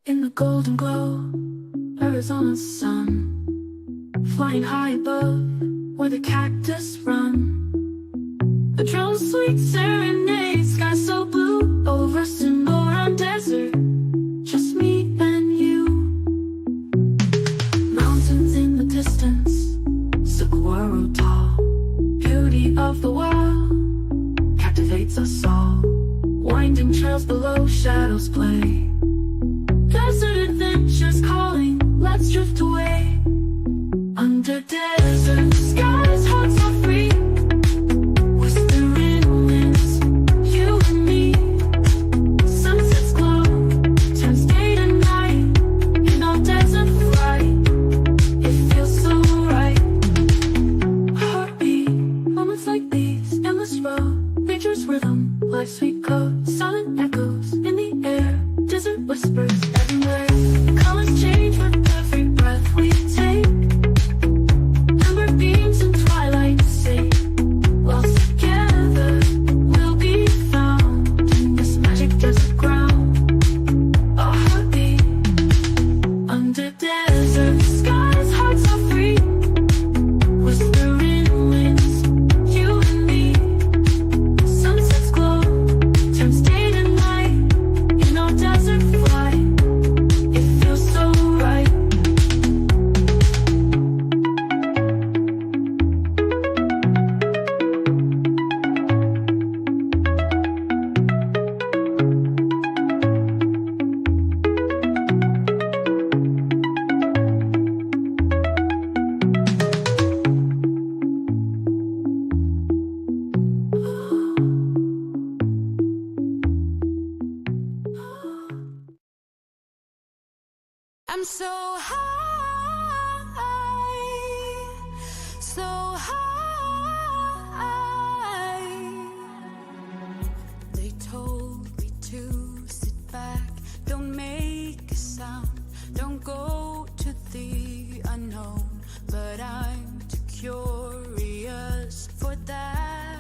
In the golden glow, Arizona's sun, flying high above where the cactus run. The drone's sweet serenade, sky so blue over Sonoran Desert. Just me and you. Mountains in the distance, saguaro tall. Beauty of the wild captivates us all. Winding trails below, shadows play. Desert adventures calling, let's drift away. Under desert skies, hearts are free. Whispering winds, you and me. Sunsets glow, turns day to night. In our desert flight, it feels so right. Heartbeat, moments like these, endless road. Nature's rhythm, life's sweet code. Silent echoes in the air, desert whispers everywhere. Colors change with every breath we take. Amber beams and twilight say, lost together we'll be found in this magic desert ground. A heartbeat under desert skies, hearts are free. Whispering winds, you and me. Sunsets glow, turns day to night. In our desert flight, it feels so right. I'm so high, so high. They told me to sit back, don't make a sound, don't go to the unknown, but I'm too curious for that.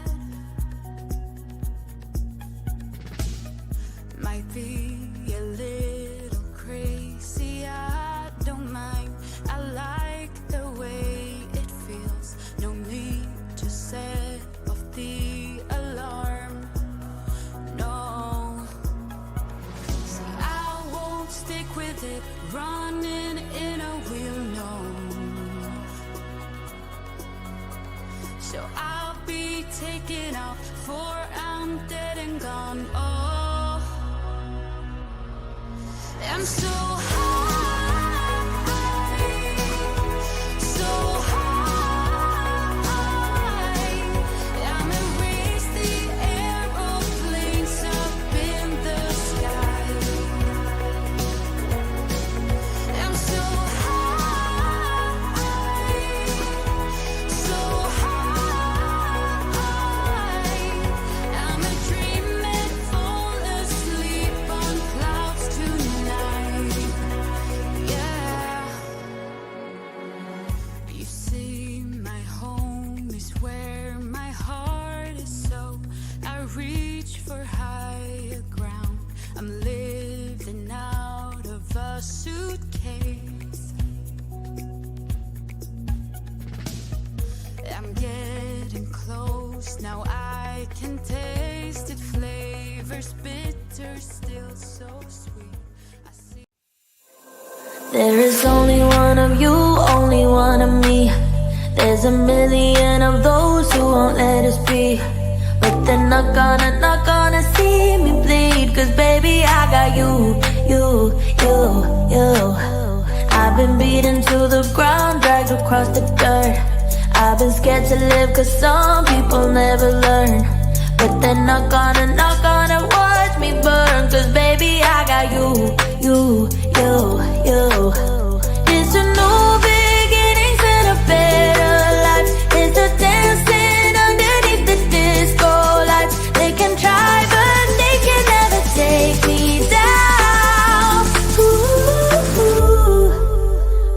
Might be a little crazy, I don't mind. I like the way it feels. No need to set off the alarm. No, see, I won't stick with it, running in a wheel, no. So I'll be taking off, for I'm dead and gone. Oh, I'm so high, so high. I'm erase the aeroplanes up in the sky. I'm so high, so high. I'm a dream and fall asleep on clouds tonight. Yeah. You see, my home is where my heart is, so I reach for higher ground. I'm living out of a suitcase. I'm getting close, now I can taste it. Flavors bitter, still so sweet. I see. There is only one of you, only one of me. There's a million of those who won't let us be. But they're not gonna see me bleed. Cause baby, I got you. I've been beaten to the ground, dragged across the dirt. I've been scared to live cause some people never learn. But they're not gonna watch me burn. Cause baby, I got you. It's a new beginnings and a better life. It's a dancing underneath the disco lights. They can try but they can never take me down.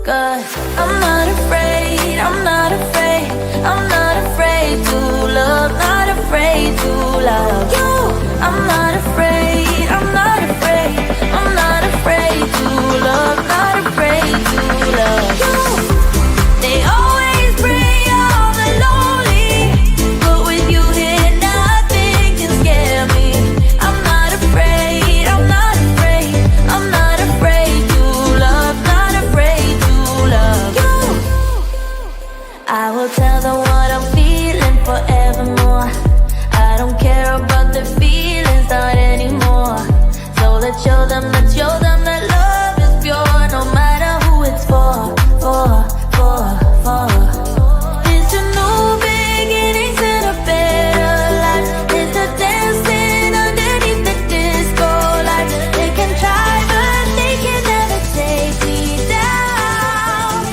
Cause I'm not afraid, I'm not afraid. I'm not afraid to love, not afraid to love you. I'm not afraid, I'm not afraid. I'm not afraid to love, not afraid to love you. They always bring all the lonely, but with you here nothing can scare me. I'm not afraid, I'm not afraid. I'm not afraid to love, not afraid to love you. I will tell them what I'm feeling forevermore. I don't care about the feelings, not anymore. So let's show them that love is pure, no matter who it's for. It's a new beginnings and a better life. It's a dancing underneath the disco lights. They can try but they can never take me down.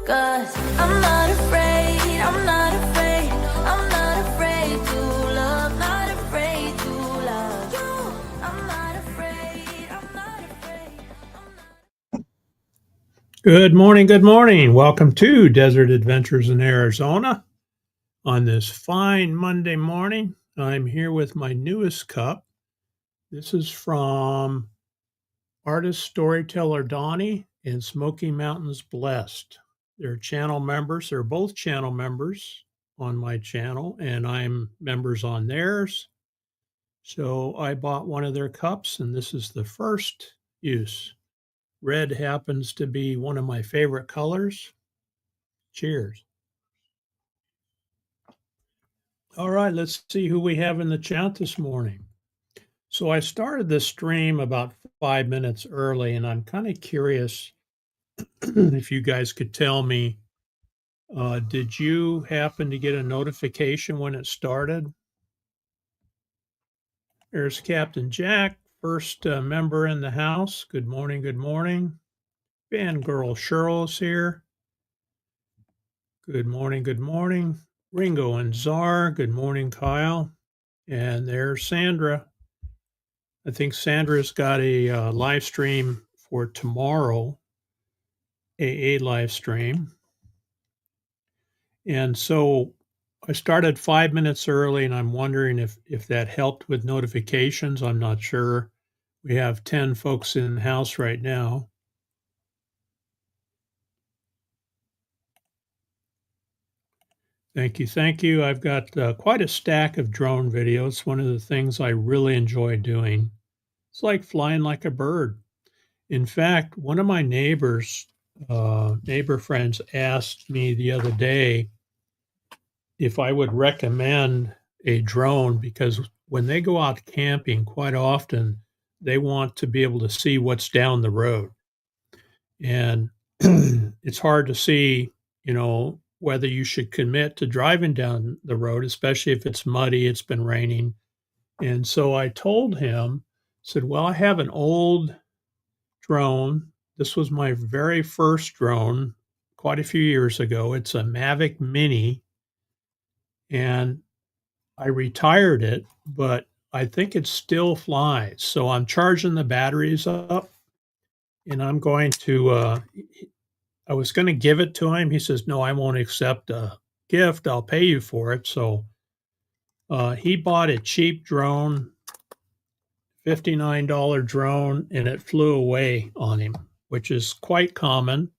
Cause I'm not afraid, I'm not afraid. I'm not afraid to love, not afraid to love you. I'm not afraid, I'm not afraid. Good morning. Good morning. Welcome to Desert Adventures in Arizona. On this fine Monday morning, I'm here with my newest cup. This is from artist storyteller Donnie and Smoky Mountains Blessed. They're channel members. They're both channel members on my channel, and I'm members on theirs. So I bought one of their cups, and this is the first use. Red happens to be one of my favorite colors. Cheers. All right, let's see who we have in the chat this morning. So I started this stream about 5 minutes early, and I'm kind of curious if you guys could tell me, did you happen to get a notification when it started? There's Captain Jack, first member in the house. Good morning, good morning. Fangirl Cheryl's here. Good morning, good morning. Ringo and Czar, good morning, Kyle. And there's Sandra. I think Sandra's got a live stream for tomorrow, AA live stream. And so I started 5 minutes early, and I'm wondering if that helped with notifications. I'm not sure. We have 10 folks in the house right now. Thank you. Thank you. I've got quite a stack of drone videos. One of the things I really enjoy doing. It's like flying like a bird. In fact, one of my neighbor friends asked me the other day if I would recommend a drone because when they go out camping, quite often they want to be able to see what's down the road. And it's hard to see, whether you should commit to driving down the road, especially if it's muddy, it's been raining. And so I told him, said, well, I have an old drone. This was my very first drone quite a few years ago. It's a Mavic Mini, and I retired it, but I think it still flies. So I'm charging the batteries up, and I'm going to. I was going to give it to him. He says, "No, I won't accept a gift. I'll pay you for it." So he bought a cheap drone, $59 drone, and it flew away on him, which is quite common.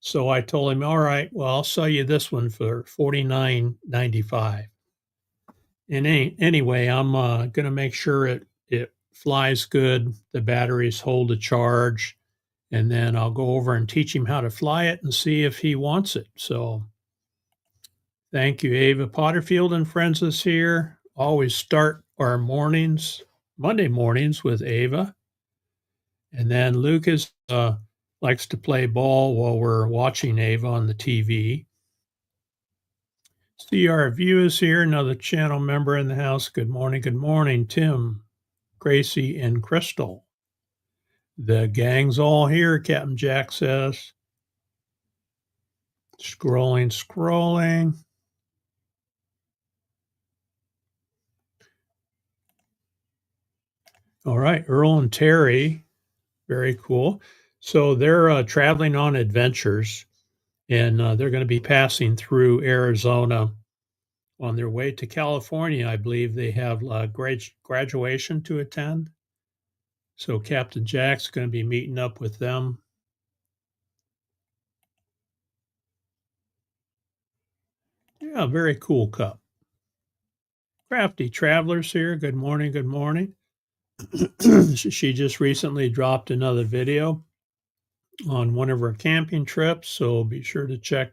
So I told him, all right, well, I'll sell you this one for $49.95. And anyway, I'm going to make sure it flies good, the batteries hold a charge, and then I'll go over and teach him how to fly it and see if he wants it. So thank you, Ava Potterfield and Friends is here. Always start our mornings, Monday mornings, with Ava. And then Lucas likes to play ball while we're watching Ava on the TV. CRView is here, another channel member in the house. Good morning, Tim, Gracie, and Crystal. The gang's all here, Captain Jack says. Scrolling. All right, Earl and Terry, very cool. So they're traveling on adventures, and they're going to be passing through Arizona on their way to California. I believe they have graduation to attend. So Captain Jack's going to be meeting up with them. Yeah, very cool cup. Crafty Travelers here. Good morning. She just recently dropped another video on one of her camping trips, so be sure to check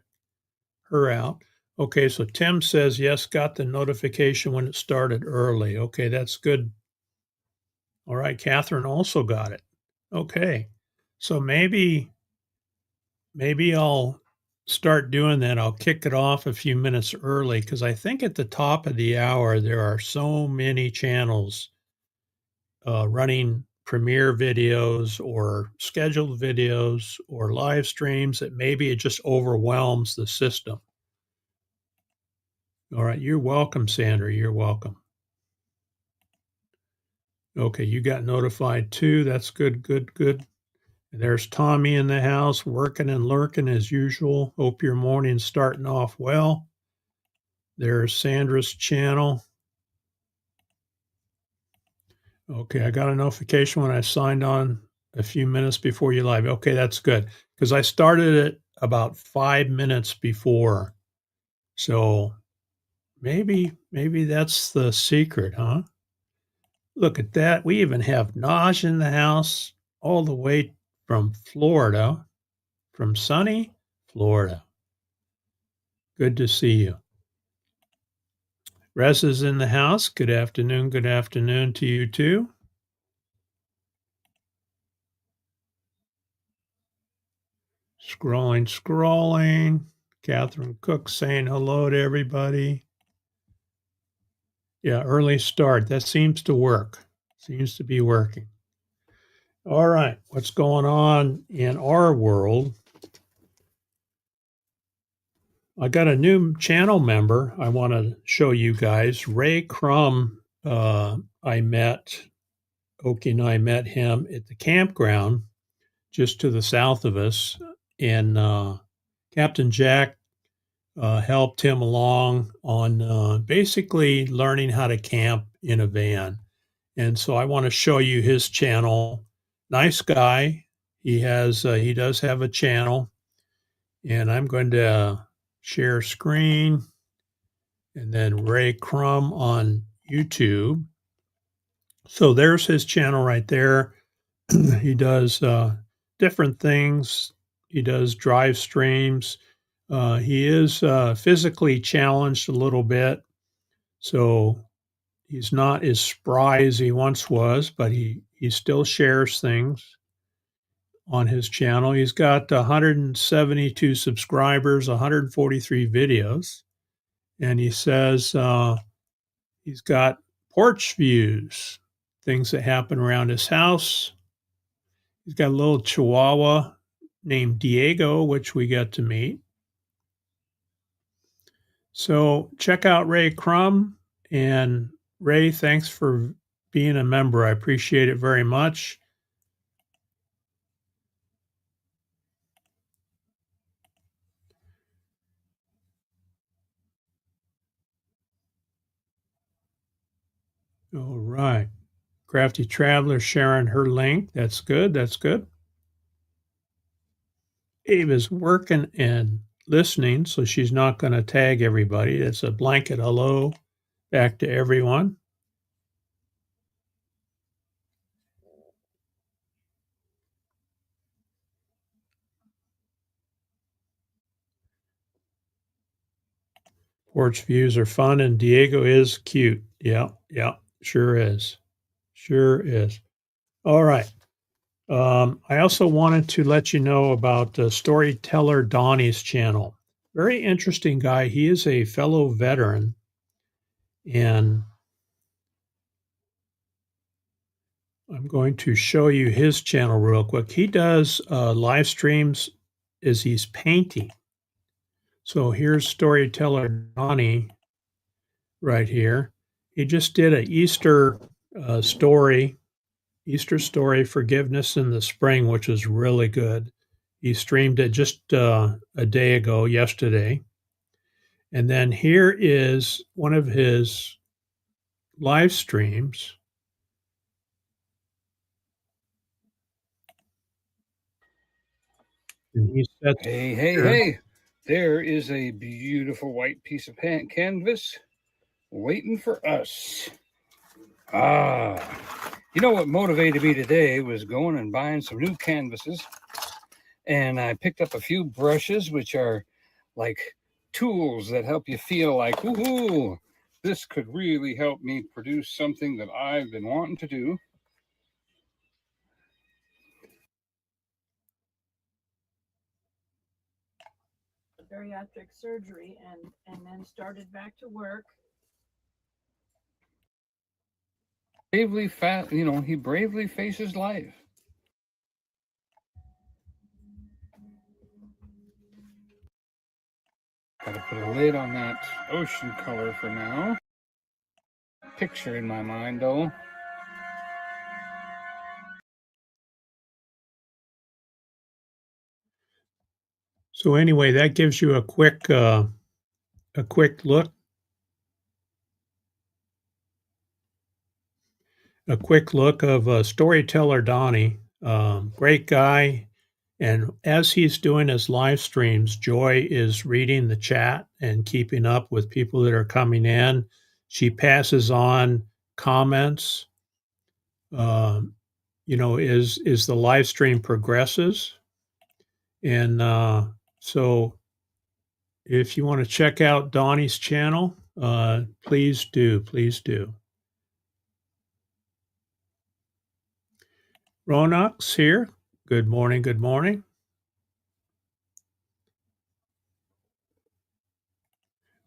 her out. Okay, so Tim says, yes, got the notification when it started early. Okay, that's good. All right, Catherine also got it. Okay, so maybe I'll start doing that. I'll kick it off a few minutes early because I think at the top of the hour there are so many channels running premiere videos or scheduled videos or live streams that maybe it just overwhelms the system. All right, you're welcome, Sandra. You're welcome. Okay, you got notified too. That's good. There's Tommy in the house, working and lurking as usual. Hope your morning's starting off well. There's Sandra's channel. Okay, I got a notification when I signed on a few minutes before you live. Okay, that's good because I started it about 5 minutes before. So maybe that's the secret, huh? Look at that. We even have Naj in the house all the way from Florida, from sunny Florida. Good to see you. Rez is in the house. Good afternoon to you too. Scrolling. Catherine Cook saying hello to everybody. Yeah, early start. That seems to work. Seems to be working. All right, what's going on in our world? I got a new channel member I want to show you guys. Ray Crum, I met Oki and I met him at the campground just to the south of us, and Captain Jack helped him along on basically learning how to camp in a van. And so I want to show you his channel. Nice guy. He does have a channel, and I'm going to share screen, and then Ray Crum on YouTube. So there's his channel right there. He does different things. He does drive streams. He is physically challenged a little bit, so he's not as spry as he once was, but he still shares things on his channel. He's got 172 subscribers, 143 videos, and he says he's got porch views, things that happen around his house. He's got a little chihuahua named Diego, which we got to meet. So check out Ray Crum. And Ray, thanks for being a member. I appreciate it very much. All right. Crafty Traveler sharing her link. That's good. That's good. Ava's working and listening, so she's not going to tag everybody. It's a blanket hello back to everyone. Porch views are fun, and Diego is cute. Yeah, sure is. Sure is. All right. I also wanted to let you know about Storyteller Donnie's channel. Very interesting guy. He is a fellow veteran, and I'm going to show you his channel real quick. He does live streams as he's painting. So here's Storyteller Donnie right here. He just did an Easter story, Forgiveness in the Spring, which was really good. He streamed it just a day ago, yesterday. And then here is one of his live streams. And he sets Hey. There is a beautiful white piece of canvas waiting for us. You know what motivated me today was going and buying some new canvases. And I picked up a few brushes, which are like tools that help you feel like, ooh, this could really help me produce something that I've been wanting to do. Bariatric surgery and then started back to work. He bravely faces life. Gotta put a lid on that ocean color for now. Picture in my mind, though. So anyway, that gives you a quick look. A quick look of Storyteller Donnie. Great guy. And as he's doing his live streams, Joy is reading the chat and keeping up with people that are coming in. She passes on comments. As the live stream progresses. And so if you want to check out Donnie's channel, please do. Ronak's here. Good morning.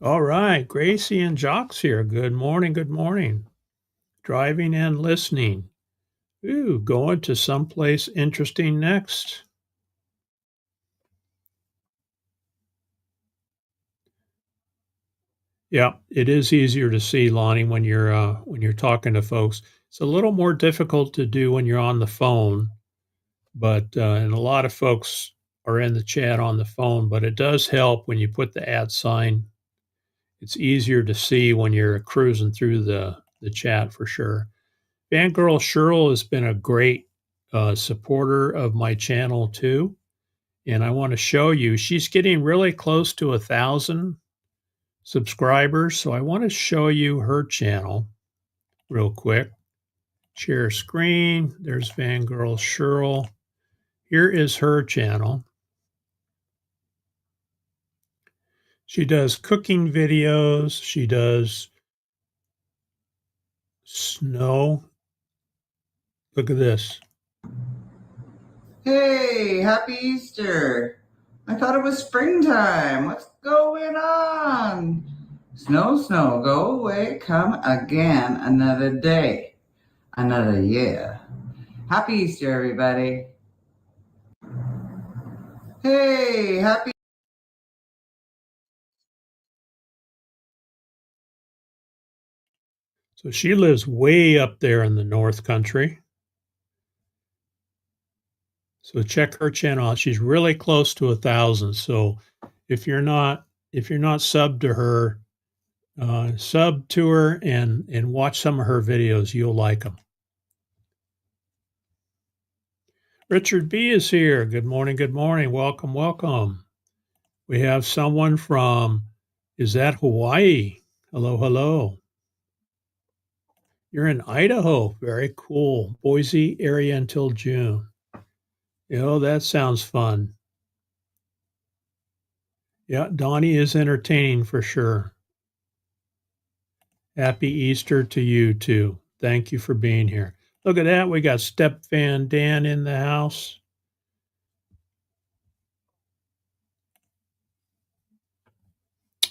All right. Gracie and Jock's here. Good morning. Driving and listening. Ooh, going to someplace interesting next. Yeah, it is easier to see, Lonnie, when you're talking to folks. It's a little more difficult to do when you're on the phone, but and a lot of folks are in the chat on the phone, but it does help when you put the @ sign. It's easier to see when you're cruising through the chat for sure. Fangirl Cheryl has been a great supporter of my channel too. And I want to show you, she's getting really close to 1,000 subscribers. So I want to show you her channel real quick. Share screen. There's Fangirl Cheryl. Here is her channel. She does cooking videos. She does snow. Look at this. Hey, happy Easter. I thought it was springtime. What's going on? Snow, snow, go away, come again another day, another year. Happy Easter, everybody. Hey, happy. So she lives way up there in the North Country. So check her channel out. She's really close to 1,000. So if you're not subbed to her, sub to her and watch some of her videos. You'll like them. Richard B is here. Good morning. Good morning. Welcome. Welcome. We have someone from, is that Hawaii? Hello. Hello. You're in Idaho. Very cool. Boise area until June. That sounds fun. Yeah, Donnie is entertaining for sure. Happy Easter to you too. Thank you for being here. Look at that. We got Step Van Dan in the house.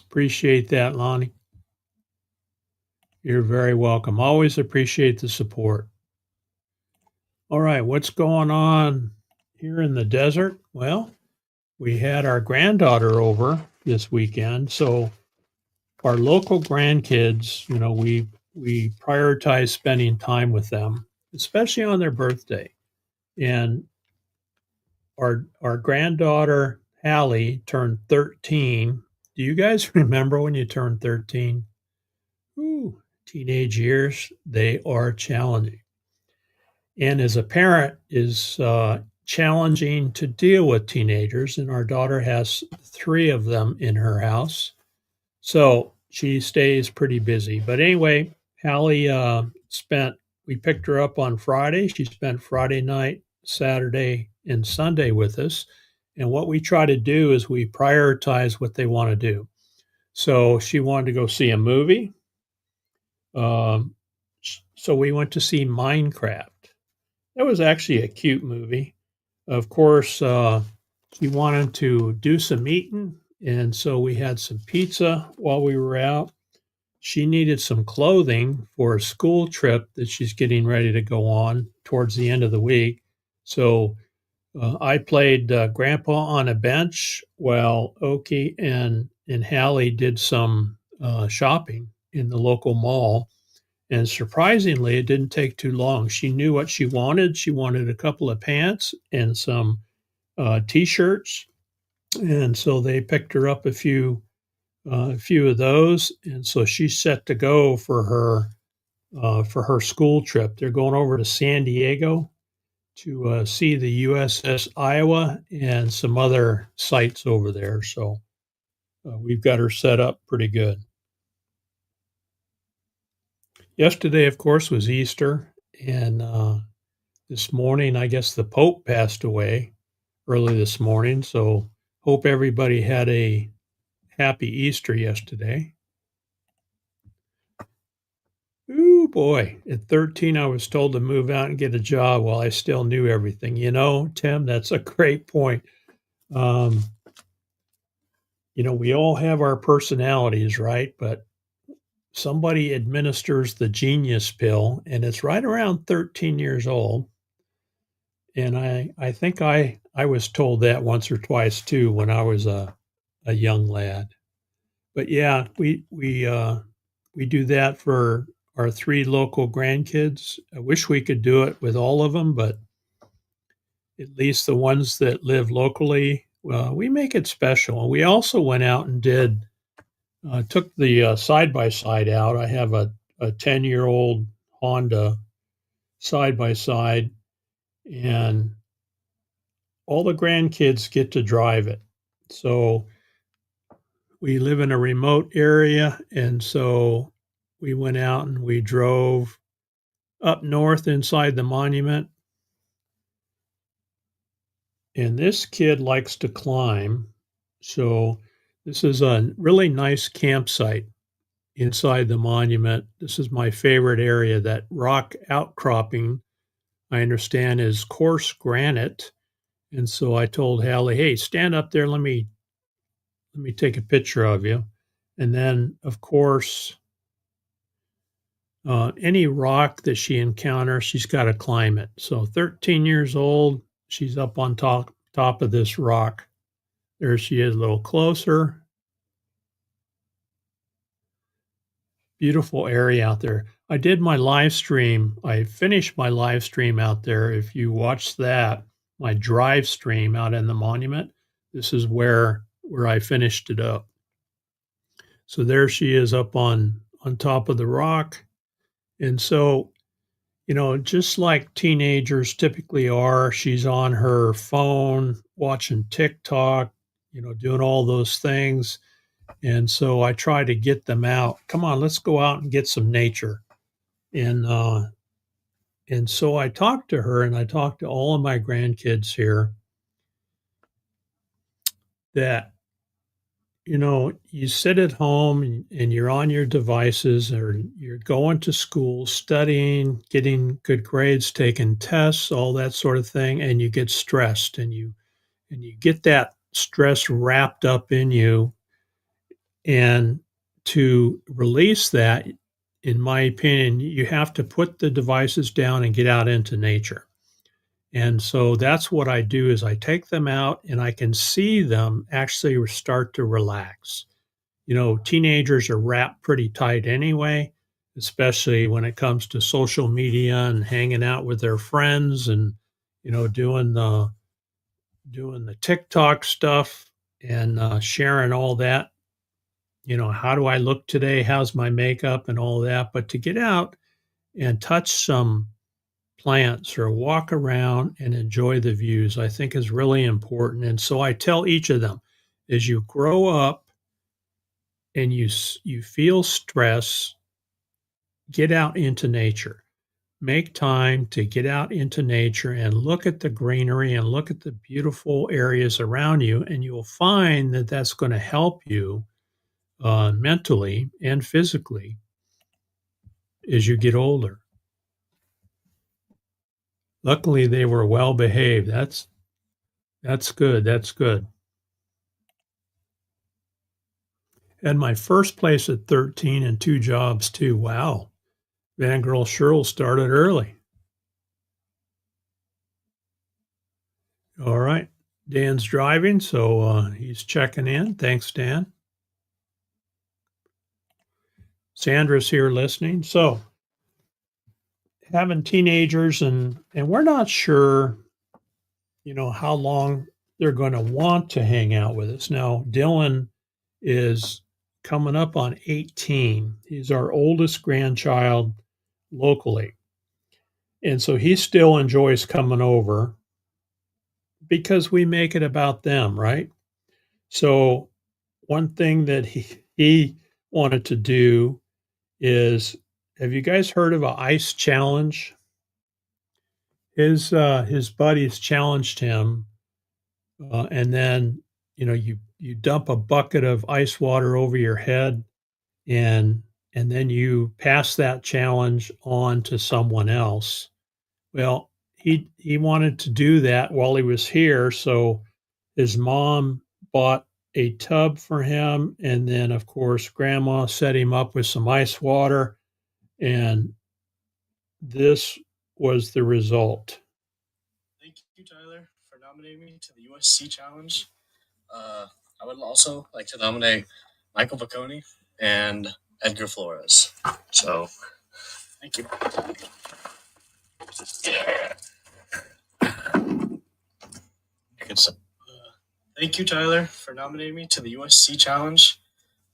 Appreciate that, Lonnie. You're very welcome. Always appreciate the support. All right, what's going on here in the desert? Well, we had our granddaughter over this weekend. So our local grandkids, we prioritize spending time with them, especially on their birthday. And our granddaughter, Hallie, turned 13. Do you guys remember when you turned 13? Ooh, teenage years, they are challenging. And as a parent is challenging to deal with teenagers, and our daughter has 3 of them in her house. So she stays pretty busy. But anyway, Hallie we picked her up on Friday. She spent Friday night, Saturday, and Sunday with us. And what we try to do is we prioritize what they want to do. So she wanted to go see a movie. So we went to see Minecraft. That was actually a cute movie. Of course, she wanted to do some eating, and so we had some pizza while we were out. She needed some clothing for a school trip that she's getting ready to go on towards the end of the week. So I played Grandpa on a bench while Oki and Hallie did some shopping in the local mall. And surprisingly, it didn't take too long. She knew what she wanted. She wanted a couple of pants and some T-shirts. And so they picked her up a few of those. And so she's set to go for her school trip. They're going over to San Diego to see the USS Iowa and some other sites over there. So we've got her set up pretty good. Yesterday, of course, was Easter, and this morning, I guess the Pope passed away early this morning, so hope everybody had a happy Easter yesterday. Ooh, boy, at 13, I was told to move out and get a job while I still knew everything. Tim, that's a great point. We all have our personalities, right? But somebody administers the genius pill, and it's right around 13 years old. And I think I was told that once or twice too when I was a young lad. But yeah, we do that for our 3 local grandkids. I wish we could do it with all of them, but at least the ones that live locally, we make it special. We also went out and took the side by side out. I have a 10-year-old Honda side by side, and all the grandkids get to drive it. So we live in a remote area, and so we went out and we drove up north inside the monument. And this kid likes to climb. So this is a really nice campsite inside the monument. This is my favorite area. That rock outcropping, I understand, is coarse granite. And so I told Hallie, hey, stand up there. Let me take a picture of you. And then, of course, any rock that she encounters, she's got to climb it. So 13 years old, she's up on top of this rock. There she is, a little closer. Beautiful area out there. I did my live stream. I finished my live stream out there. If you watch that, my drive stream out in the monument, this is where I finished it up. So there she is up on top of the rock. And so, just like teenagers typically are, she's on her phone, watching TikTok, doing all those things. And so I try to get them out. Come on, let's go out and get some nature. And so I talked to her, and I talked to all of my grandkids here that, you sit at home and you're on your devices, or you're going to school, studying, getting good grades, taking tests, all that sort of thing, and you get stressed, and you get that stress wrapped up in you. And to release that, in my opinion, you have to put the devices down and get out into nature. And so that's what I do, is I take them out and I can see them actually start to relax. Teenagers are wrapped pretty tight anyway, especially when it comes to social media and hanging out with their friends and, doing the TikTok stuff and sharing all that. How do I look today? How's my makeup and all that? But to get out and touch some plants or walk around and enjoy the views, I think is really important. And so I tell each of them, as you grow up and you feel stress, get out into nature. Make time to get out into nature and look at the greenery and look at the beautiful areas around you, and you'll find that that's going to help you mentally and physically as you get older. Luckily, they were well behaved. That's good. That's good. Had my first place at 13 and 2 jobs too. Wow. Van Girl Sherrill started early. All right. Dan's driving, so he's checking in. Thanks, Dan. Sandra's here listening. So having teenagers, and we're not sure, how long they're going to want to hang out with us. Now, Dylan is coming up on 18. He's our oldest grandchild locally. And so he still enjoys coming over because we make it about them, right? So one thing that he wanted to do is, have you guys heard of an ice challenge? His buddies challenged him, and then you dump a bucket of ice water over your head, and then you pass that challenge on to someone else. Well, he wanted to do that while he was here, so his mom bought a tub for him, and then of course grandma set him up with some ice water, and this was the result. Thank you, Tyler, for nominating me to the USC Challenge. I would also like to nominate Michael Vacconi and Edgar Flores. So Thank you. Thank you, Tyler, for nominating me to the USC Challenge.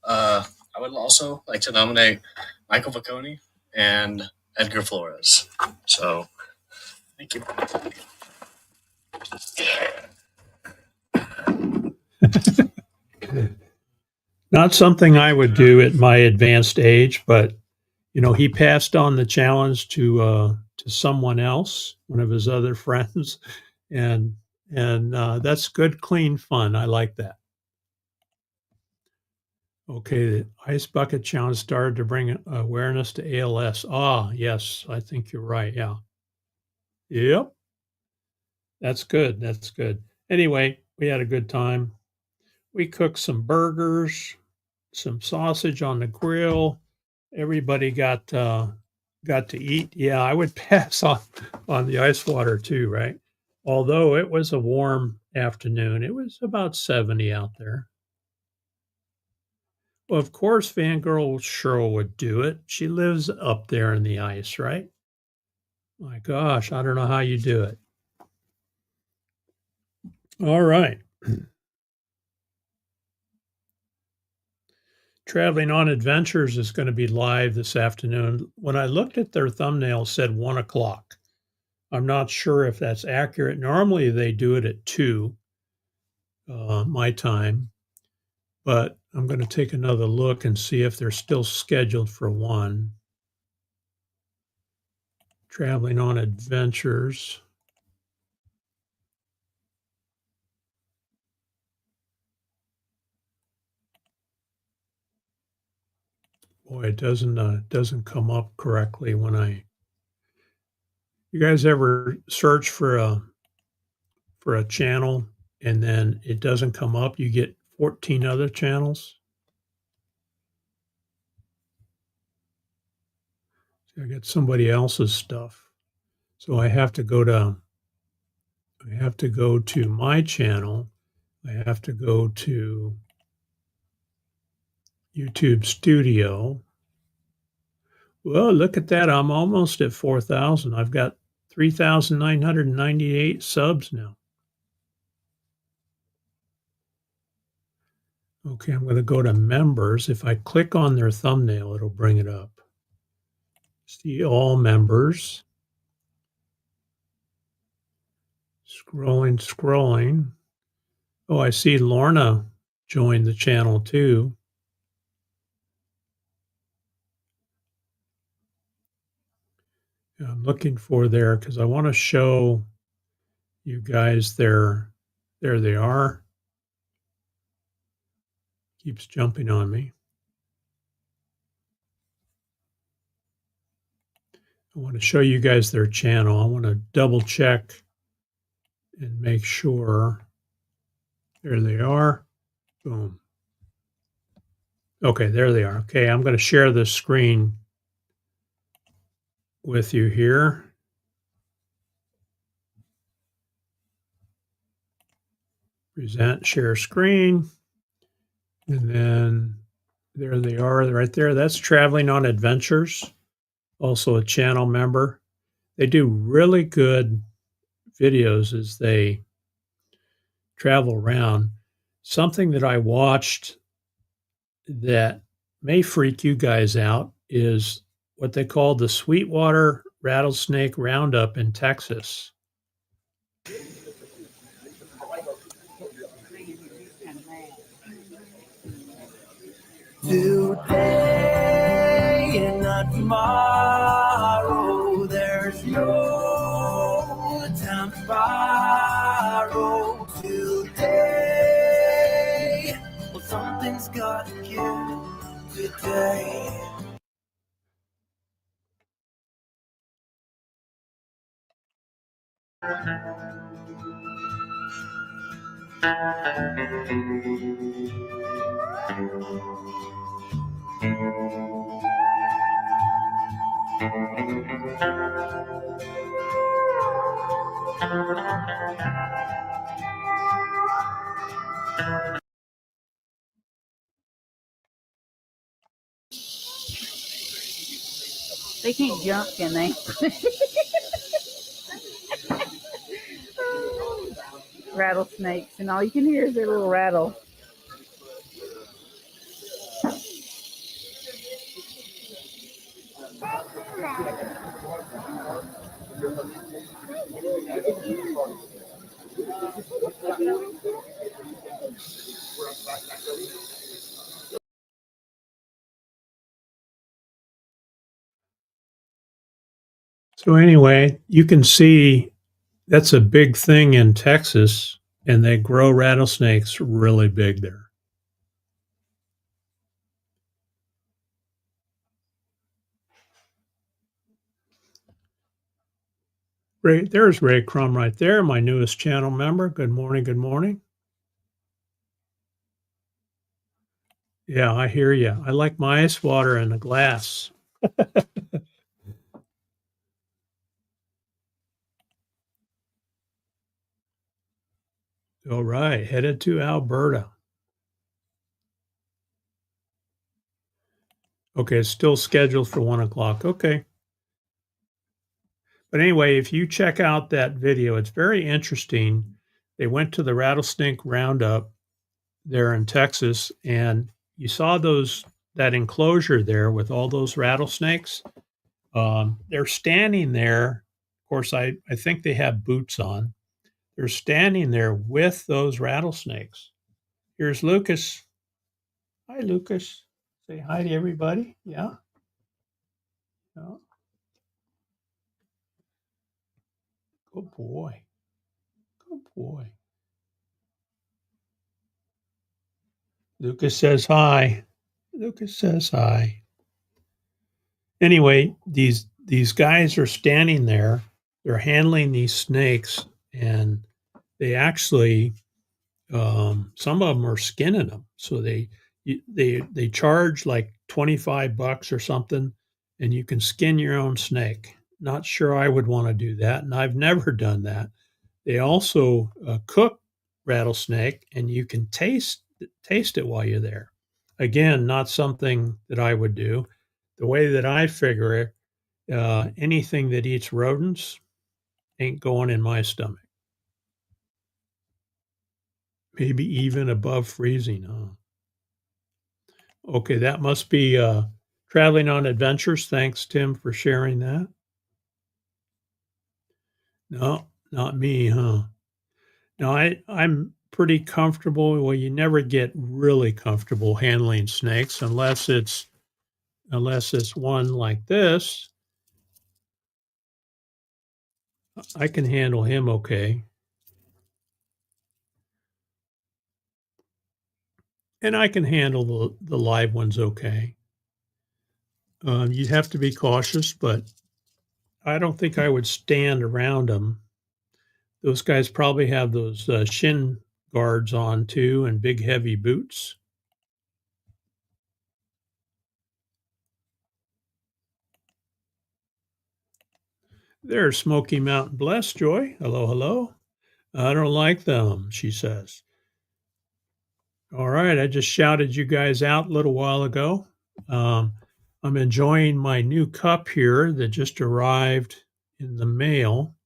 I would also like to nominate Michael Vacconi and Edgar Flores. So, thank you. Not something I would do at my advanced age, but you know, he passed on the challenge to someone else, one of his other friends, and that's good, clean fun. I like that. Okay, the Ice Bucket Challenge started to bring awareness to ALS. Ah, yes, I think you're right. Yeah. Yep. That's good. That's good. Anyway, we had a good time. We cooked some burgers, some sausage on the grill. Everybody got to eat. Yeah, I would pass on the ice water too, right? Although it was a warm afternoon, it was about 70 out there. Well, of course, Fangirl Cheryl would do it. She lives up there in the ice, right? My gosh, I don't know how you do it. All right. Traveling on Adventures is going to be live this afternoon. When I looked at their thumbnail, it said 1 o'clock. I'm not sure if that's accurate. Normally they do it at 2, my time, but I'm going to take another look and see if they're still scheduled for 1. Traveling on Adventures. Boy, it doesn't come up correctly when you guys ever search for a channel and then it doesn't come up, you get 14 other channels. So I got somebody else's stuff. So I have to go to my channel. I have to go to YouTube Studio. Well, look at that. I'm almost at 4,000. I've got 3,998 subs now. Okay, I'm going to go to members. If I click on their thumbnail, it'll bring it up. See all members. Scrolling. Oh, I see Lorna joined the channel too. I'm looking for there because I want to show you guys there they are. Keeps jumping on me. I want to show you guys their channel. I want to double check and make sure. There they are. Boom. Okay, there they are. Okay, I'm going to share this screen with you here. Present, share screen. And then there they are right there. That's Traveling on Adventures, also a channel member. They do really good videos as they travel around. Something that I watched that may freak you guys out is what they call the Sweetwater Rattlesnake Roundup in Texas. Today and not tomorrow, there's no time to borrow. Today, well, something's got to give today. They can't jump, can they? Rattlesnakes, and all you can hear is their little rattle. So anyway, you can see that's a big thing in Texas, and they grow rattlesnakes really big there. There's Ray Crum right there, my newest channel member. Good morning, good morning. Yeah, I hear you. I like my ice water in a glass. All right, headed to Alberta. Okay, it's still scheduled for 1 o'clock. Okay. But anyway, if you check out that video, it's very interesting. They went to the rattlesnake roundup there in Texas, and you saw that enclosure there with all those rattlesnakes. They're standing there. Of course, I think they have boots on. They're standing there with those rattlesnakes. Here's Lucas. Hi, Lucas. Say hi to everybody. Yeah. Yeah. Good boy. Good boy. Lucas says hi. Lucas says hi. Anyway, these guys are standing there. They're handling these snakes, and they actually some of them are skinning them. So they charge like $25 or something, and you can skin your own snake. Not sure I would want to do that, and I've never done that. They also cook rattlesnake, and you can taste it while you're there. Again, not something that I would do. The way that I figure it, anything that eats rodents ain't going in my stomach. Maybe even above freezing, huh? Okay, that must be Traveling on Adventures. Thanks, Tim, for sharing that. No, not me, huh? No, I'm pretty comfortable. Well, you never get really comfortable handling snakes unless it's one like this. I can handle him okay. And I can handle the live ones okay. You have to be cautious, but I don't think I would stand around them. Those guys probably have those shin guards on too, and big heavy boots. There's Smoky Mountain Bless Joy. Hello, hello. I don't like them, she says. All right, I just shouted you guys out a little while ago. I'm enjoying my new cup here that just arrived in the mail.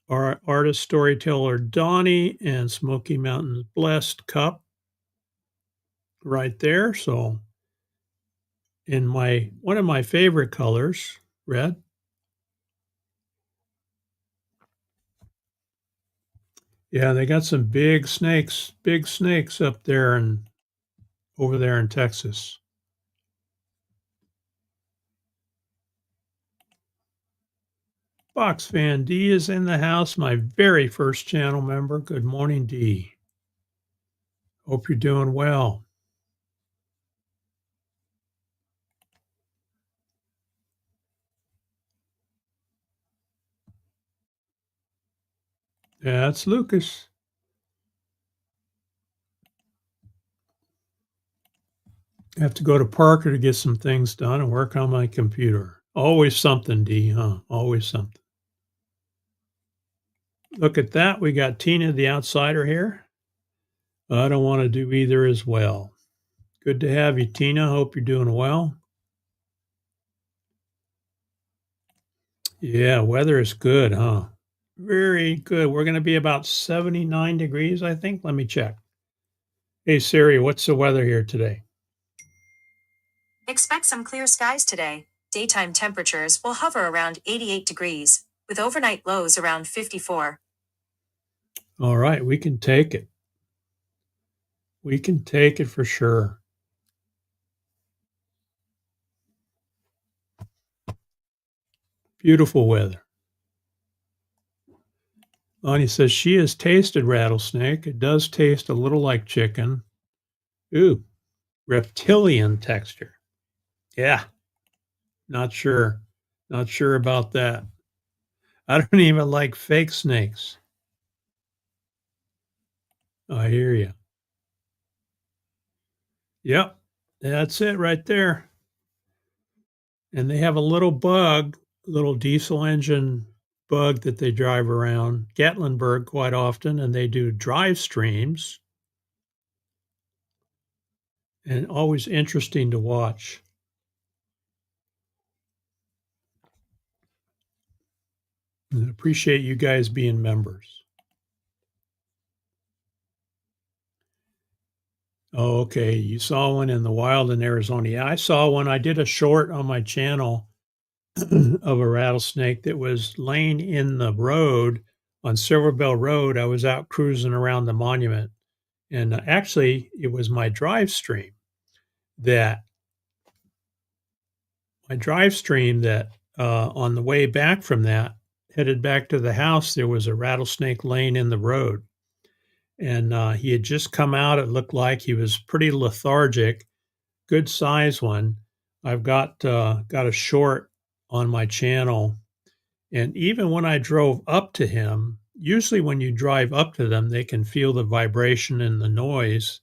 Our artist storyteller Donnie and Smoky Mountain's Blessed cup right there. So in one of my favorite colors, red. Yeah, they got some big snakes up there and over there in Texas. Box Fan D is in the house, my very first channel member. Good morning, D. Hope you're doing well. Yeah, that's Lucas. I have to go to Parker to get some things done and work on my computer. Always something, D, huh? Always something. Look at that. We got Tina the Outsider here. I don't want to do either as well. Good to have you, Tina. Hope you're doing well. Yeah, weather is good, huh? Very good. We're going to be about 79 degrees, I think. Let me check. Hey Siri, what's the weather here today? Expect some clear skies today. Daytime temperatures will hover around 88 degrees, with overnight lows around 54. All right, we can take it. We can take it for sure. Beautiful weather. Lonnie says she has tasted rattlesnake. It does taste a little like chicken. Ooh, reptilian texture. Yeah, not sure. Not sure about that. I don't even like fake snakes. I hear you. Yep, that's it right there. And they have a little bug, little diesel engine bug that they drive around Gatlinburg quite often, and they do drive streams. And always interesting to watch. And appreciate you guys being members. Oh, okay. You saw one in the wild in Arizona. Yeah, I saw one. I did a short on my channel of a rattlesnake that was laying in the road on Silver Bell Road. I was out cruising around the monument, and actually, it was my drive stream that on the way back from that, headed back to the house, there was a rattlesnake laying in the road. And he had just come out. It looked like he was pretty lethargic, good size one. I've got a short on my channel, and even when I drove up to him, usually when you drive up to them, they can feel the vibration and the noise,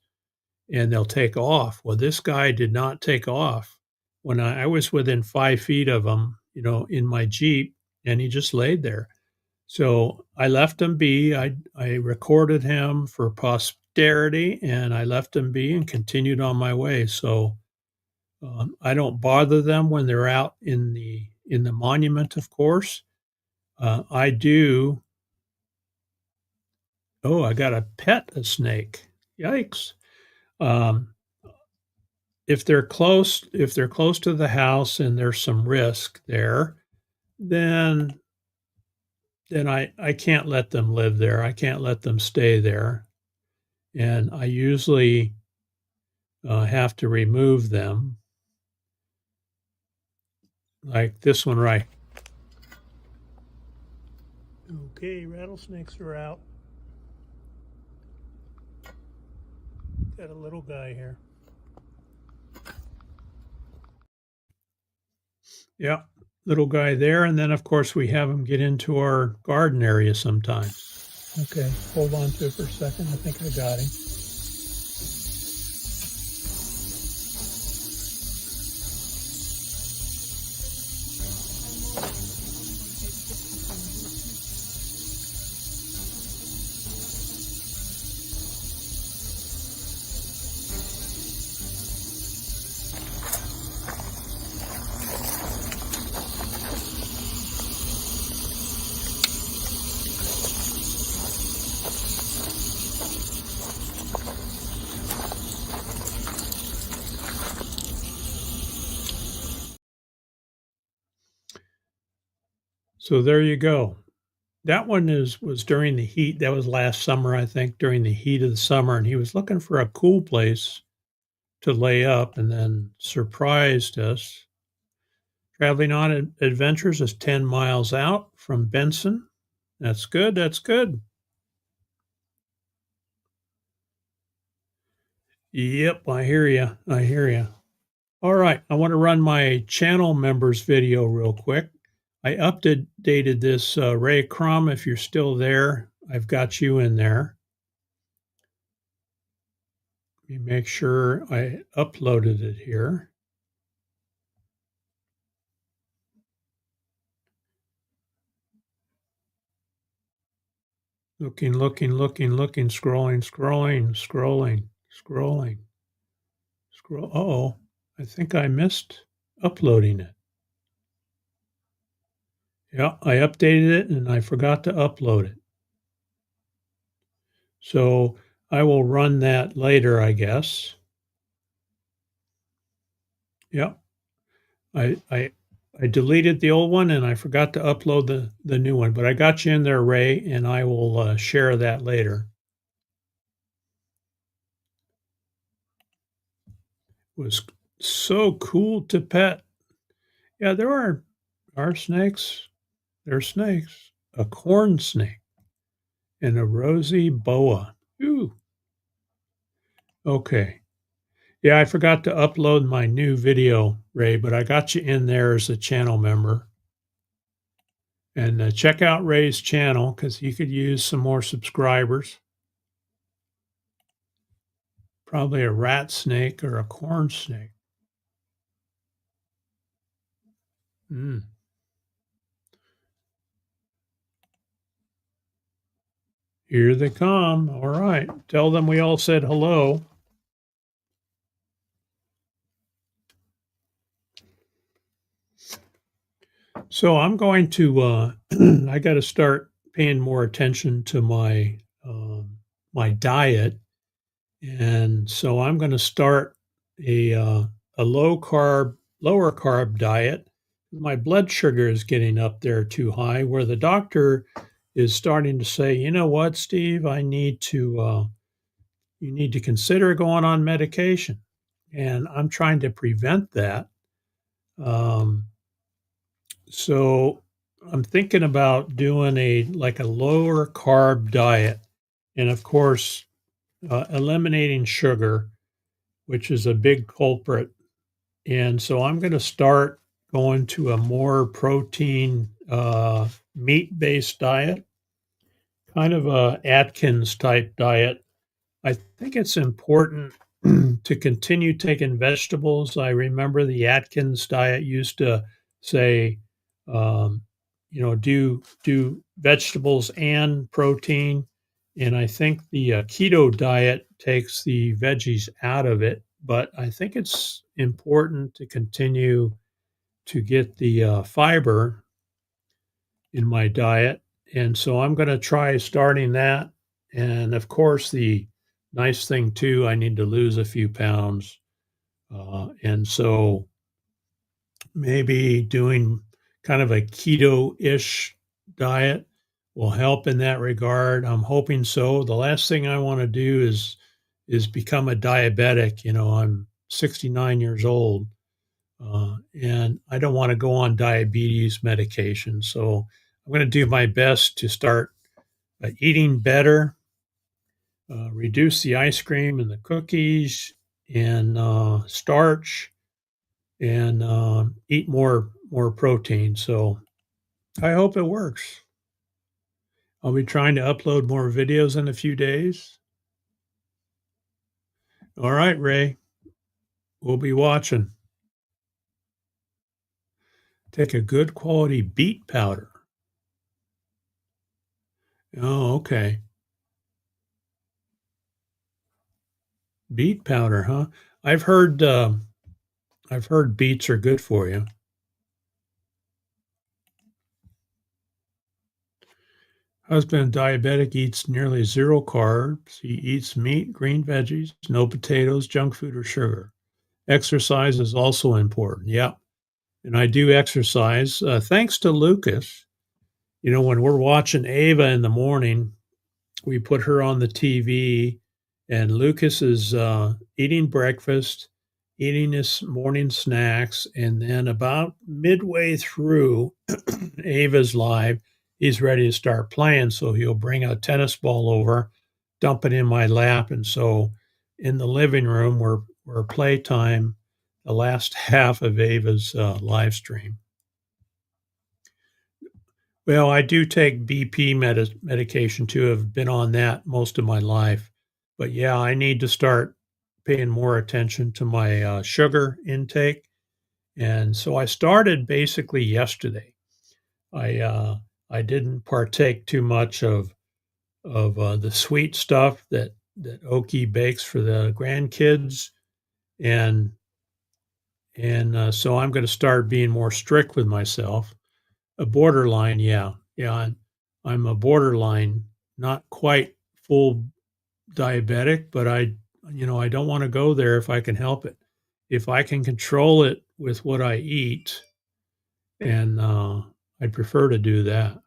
and they'll take off. Well, this guy did not take off. When I was within 5 feet of him, in my Jeep, and he just laid there. So I left him be. I recorded him for posterity, and I left him be and continued on my way. So I don't bother them when they're out in the monument, of course. I do. Oh, I got to pet a snake. Yikes! Um, if they're close to the house and there's some risk there, then I can't let them live there. I can't let them stay there. And I usually have to remove them, like this one right. Okay, rattlesnakes are out. Got a little guy here. Yeah, little guy there. And then, of course, we have him get into our garden area sometimes. Okay, hold on to it for a second. I think I got him. So there you go. That one was during the heat. That was last summer, I think, during the heat of the summer, and he was looking for a cool place to lay up, and then surprised us. Traveling on adventures is 10 miles out from Benson. That's good. That's good. Yep, I hear you. I hear you. All right, I want to run my channel members video real quick. I updated this, Ray Crum. If you're still there, I've got you in there. Let me make sure I uploaded it here. Looking, scrolling. Oh, I think I missed uploading it. Yeah, I updated it and I forgot to upload it. So I will run that later, I guess. Yeah, I deleted the old one and I forgot to upload the new one, but I got you in there, Ray, and I will share that later. It was so cool to pet. Yeah, there are snakes. They're snakes. A corn snake and a rosy boa. Ooh. Okay. Yeah, I forgot to upload my new video, Ray, but I got you in there as a channel member. And check out Ray's channel because he could use some more subscribers. Probably a rat snake or a corn snake. Mm. Here they come. All right. Tell them we all said hello. So I'm going to, I got to start paying more attention to my diet. And so I'm going to start a lower carb diet. My blood sugar is getting up there too high, where the doctor is starting to say, you know what, Steve, you need to consider going on medication. And I'm trying to prevent that. Um, so I'm thinking about doing a lower carb diet. And of course, eliminating sugar, which is a big culprit. And so I'm going to start going to a more protein, meat-based diet, kind of a Atkins type diet. I think it's important to continue taking vegetables. I remember the Atkins diet used to say, do vegetables and protein. And I think the keto diet takes the veggies out of it. But I think it's important to continue to get the fiber in my diet. And so I'm going to try starting that. And of course, the nice thing too, I need to lose a few pounds. And so maybe doing kind of a keto-ish diet will help in that regard. I'm hoping so. The last thing I want to do is become a diabetic. I'm 69 years old, and I don't want to go on diabetes medication. So I'm going to do my best to start eating better, reduce the ice cream and the cookies and starch, and eat more protein. So I hope it works. I'll be trying to upload more videos in a few days. All right, Ray. We'll be watching. Take a good quality beet powder. Oh, okay. Beet powder, huh? I've heard beets are good for you. Husband diabetic eats nearly zero carbs. He eats meat, green veggies, no potatoes, junk food, or sugar. Exercise is also important. Yeah. And I do exercise. Thanks to Lucas. When we're watching Ava in the morning, we put her on the TV, and Lucas is eating breakfast, eating his morning snacks, and then about midway through Ava's live, he's ready to start playing. So he'll bring a tennis ball over, dump it in my lap, and so in the living room, we're playtime the last half of Ava's live stream. Well, I do take BP medication too. I've been on that most of my life. But yeah, I need to start paying more attention to my sugar intake. And so I started basically yesterday. I didn't partake too much of the sweet stuff that Oki bakes for the grandkids, and so I'm going to start being more strict with myself. A borderline, yeah. I'm a borderline, not quite full diabetic, but I don't want to go there if I can help it. If I can control it with what I eat, and I'd prefer to do that.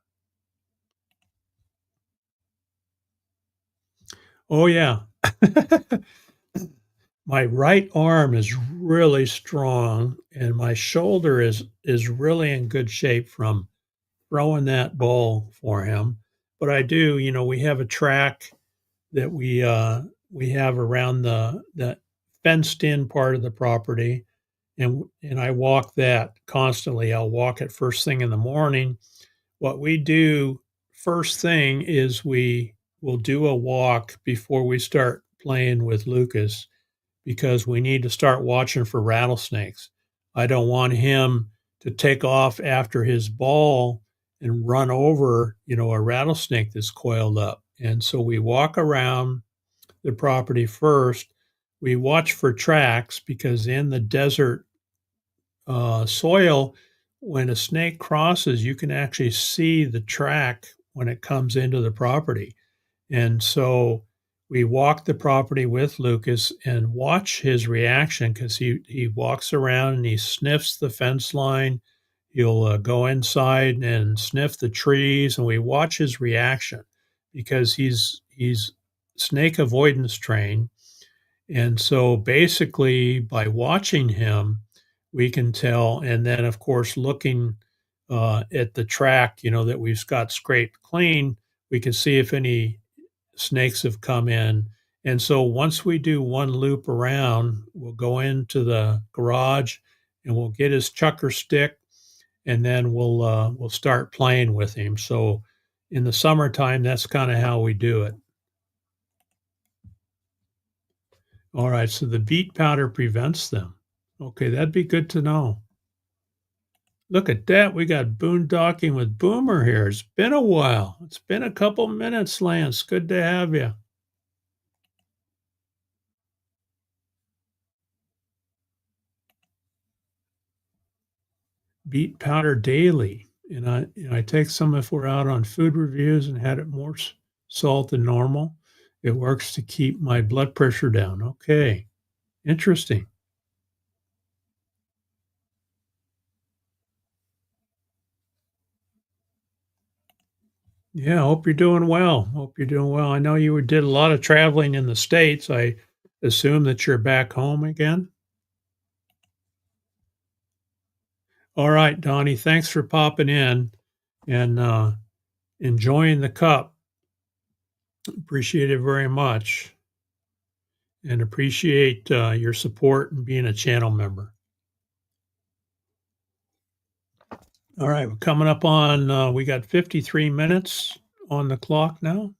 Oh yeah. My right arm is really strong and my shoulder is really in good shape from throwing that ball for him. But I do, we have a track that we have around the fenced in part of the property, and I walk that constantly. I'll walk it first thing in the morning. What we do first thing is we will do a walk before we start playing with Lucas because we need to start watching for rattlesnakes. I don't want him to take off after his ball and run over, a rattlesnake that's coiled up. And so we walk around the property first. We watch for tracks because in the desert soil, when a snake crosses, you can actually see the track when it comes into the property. And so we walk the property with Lucas and watch his reaction because he walks around and he sniffs the fence line. He'll go inside and sniff the trees, and we watch his reaction because he's snake avoidance trained. And so basically, by watching him, we can tell. And then, of course, looking at the track, that we've got scraped clean, we can see if any snakes have come in. And so once we do one loop around, we'll go into the garage and we'll get his chucker stick, and then we'll start playing with him. So in the summertime, that's kind of how we do it. All right, so the beet powder prevents them. Okay, that'd be good to know. Look at that. We got boondocking with Boomer here. It's been a while. It's been a couple minutes, Lance. Good to have you. Beet powder daily. And I take some if we're out on food reviews and had it more salt than normal. It works to keep my blood pressure down. Okay. Interesting. Yeah, hope you're doing well. Hope you're doing well. I know you did a lot of traveling in the States. I assume that you're back home again. All right, Donnie, thanks for popping in and enjoying the cup. Appreciate it very much and appreciate your support and being a channel member. All right, we're coming up on, we got 53 minutes on the clock now.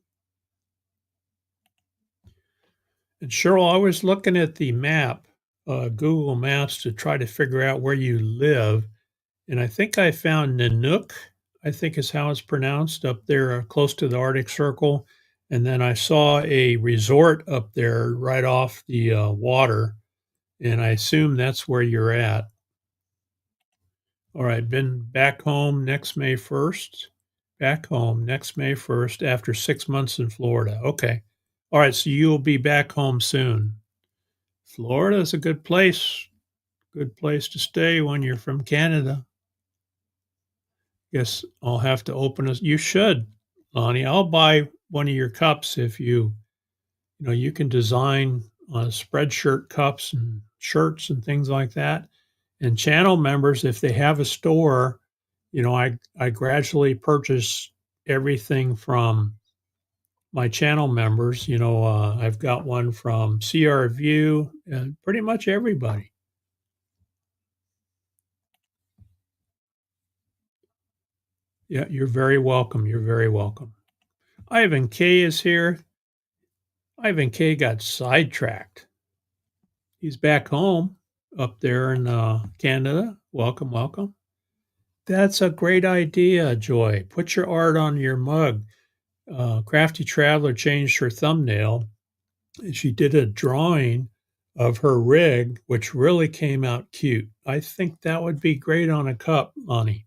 And Cheryl, I was looking at the map, Google Maps, to try to figure out where you live. And I think I found Nanook, I think is how it's pronounced, up there close to the Arctic Circle. And then I saw a resort up there right off the water. And I assume that's where you're at. All right, been back home next May 1st. Back home next May 1st after 6 months in Florida. Okay. All right, so you'll be back home soon. Florida is a good place to stay when you're from Canada. Guess I'll have to open us. You should, Lonnie. I'll buy one of your cups if you can design spreadshirt cups and shirts and things like that. And channel members, if they have a store, I gradually purchase everything from my channel members. I've got one from CR View and pretty much everybody. Yeah, you're very welcome. You're very welcome. Ivan K is here. Ivan K got sidetracked. He's back home up there in Canada. Welcome, welcome. That's a great idea, Joy. Put your art on your mug. Crafty Traveler changed her thumbnail. She did a drawing of her rig, which really came out cute. I think that would be great on a cup, Lonnie.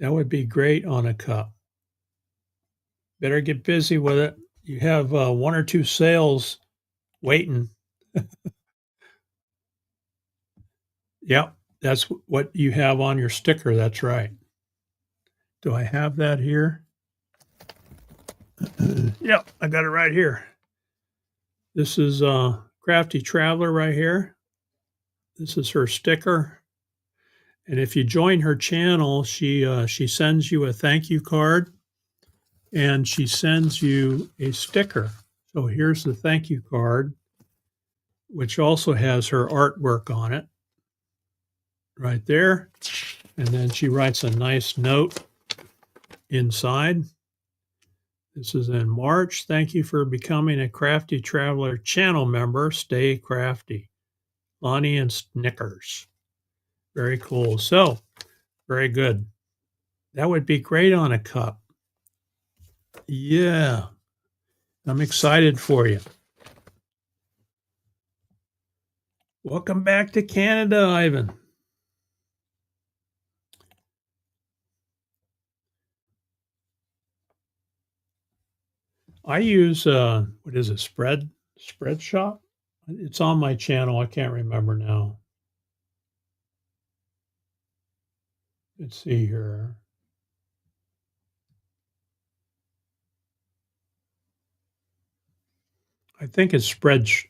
That would be great on a cup. Better get busy with it. You have 1 or 2 sales waiting. Yep, that's what you have on your sticker. That's right. Do I have that here? Yep, I got it right here. This is Crafty Traveler right here. This is her sticker. And if you join her channel, she sends you a thank you card and she sends you a sticker. So here's the thank you card, which also has her artwork on it right there. And then she writes a nice note inside. This is in March. Thank you for becoming a Crafty Traveler channel member. Stay crafty. Lonnie and Snickers. Very cool. So, very good. That would be great on a cup. Yeah. I'm excited for you. Welcome back to Canada, Ivan. I use what is it? Spreadshop? It's on my channel. I can't remember now. Let's see here. I think it's Spreadshop.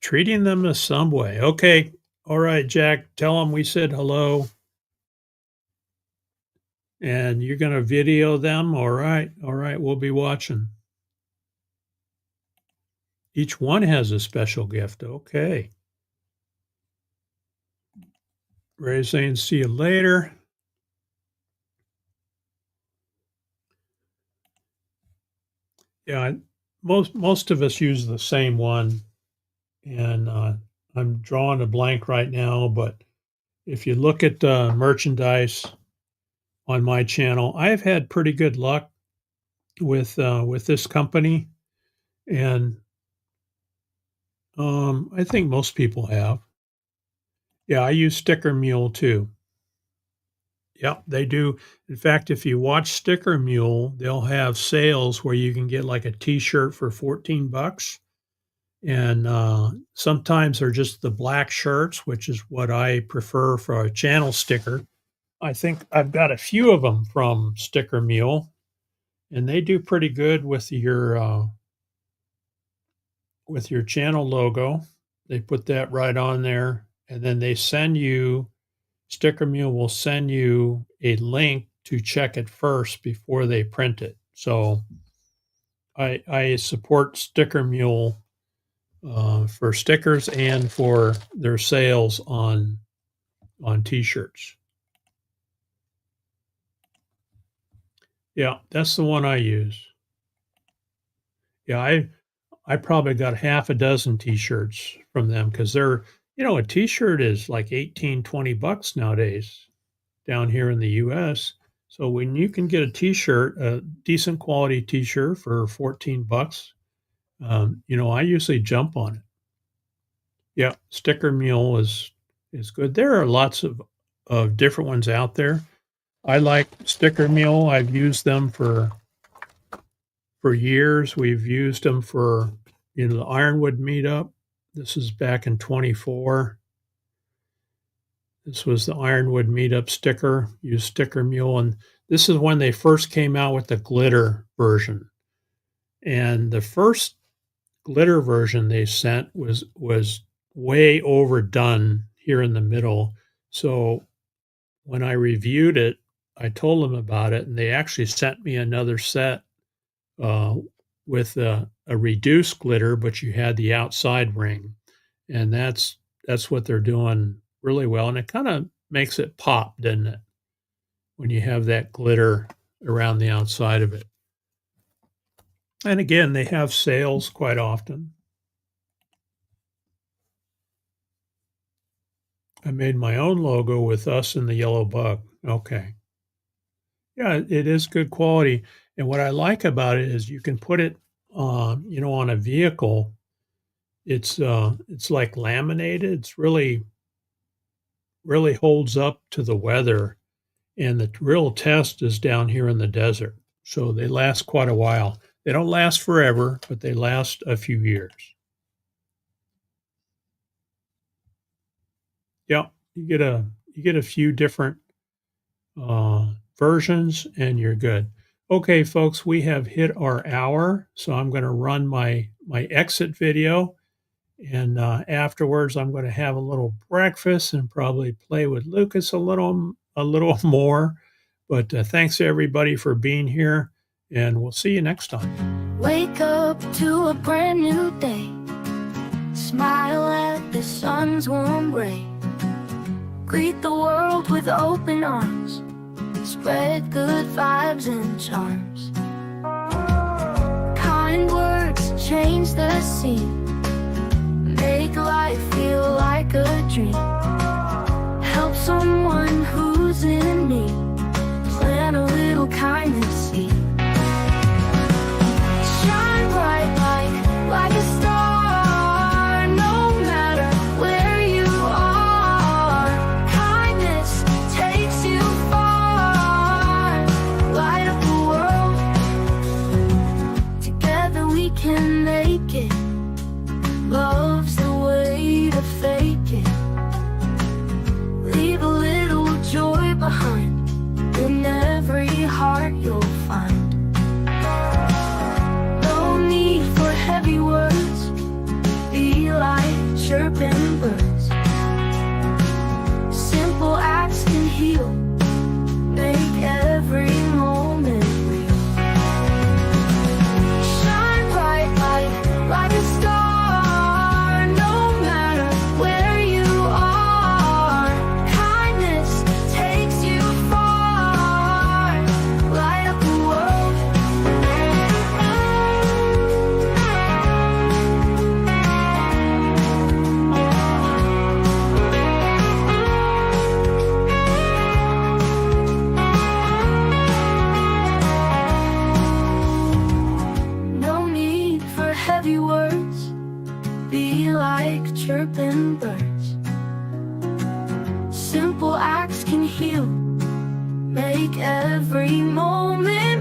Treating them the Subway. Okay. All right, Jack. Tell them we said hello. And you're going to video them? All right. All right. We'll be watching. Each one has a special gift. Okay. Ray saying, see you later. Yeah, most of us use the same one. And I'm drawing a blank right now, but if you look at merchandise on my channel, I've had pretty good luck with this company, and I think most people have. Yeah, I use Sticker Mule too. Yep, they do. In fact, if you watch Sticker Mule, they'll have sales where you can get like a T-shirt for $14, and sometimes they're just the black shirts, which is what I prefer for a channel sticker. I think I've got a few of them from Sticker Mule, and they do pretty good with your channel logo. They put that right on there, and then they send you, Sticker Mule will send you a link to check it first before they print it. So I support Sticker Mule for stickers and for their sales on T-shirts. Yeah, that's the one I use. Yeah, I probably got half a dozen T-shirts from them because they're, a T-shirt is like $18-20 nowadays down here in the U.S. So when you can get a T-shirt, a decent quality T-shirt for $14, I usually jump on it. Yeah, Sticker Mule is good. There are lots of different ones out there. I like Sticker Mule. I've used them for years. We've used them for, the Ironwood meetup. This is back in 24. This was the Ironwood meetup sticker. Use Sticker Mule. And this is when they first came out with the glitter version. And the first glitter version they sent was way overdone here in the middle. So when I reviewed it, I told them about it, and they actually sent me another set with a reduced glitter, but you had the outside ring, and that's what they're doing really well, and it kind of makes it pop, doesn't it, when you have that glitter around the outside of it. And again, they have sales quite often. I made my own logo with us and the yellow bug. Okay. Yeah, it is good quality. And what I like about it is you can put it on a vehicle. It's like laminated. It's really really holds up to the weather. And the real test is down here in the desert. So they last quite a while. They don't last forever, but they last a few years. Yeah, you get a few different versions and you're good. Okay, folks, we have hit our hour, so I'm going to run my exit video, and afterwards I'm going to have a little breakfast and probably play with Lucas a little more. But thanks to everybody for being here, and we'll see you next time. Wake up to a brand new day. Smile at the sun's warm ray. Greet the world with open arms. Spread good vibes and charms. Kind words change the scene. Make life feel like a dream. Help someone who's in need. Plant a little kindness seed. Shine bright like a star. No matter where you are, kindness takes you far. Light up the world. Together we can make it. Love's the way to fake it. Leave a little joy behind in every heart you'll find. No need for heavy words. Be like chirping birds. Simple acts can heal. Make every moment real. Shine bright like a star. No matter where you are, kindness takes you far. Light up the world. No need for heavy words. Be like chirping birds. Simple acts can heal. Make every moment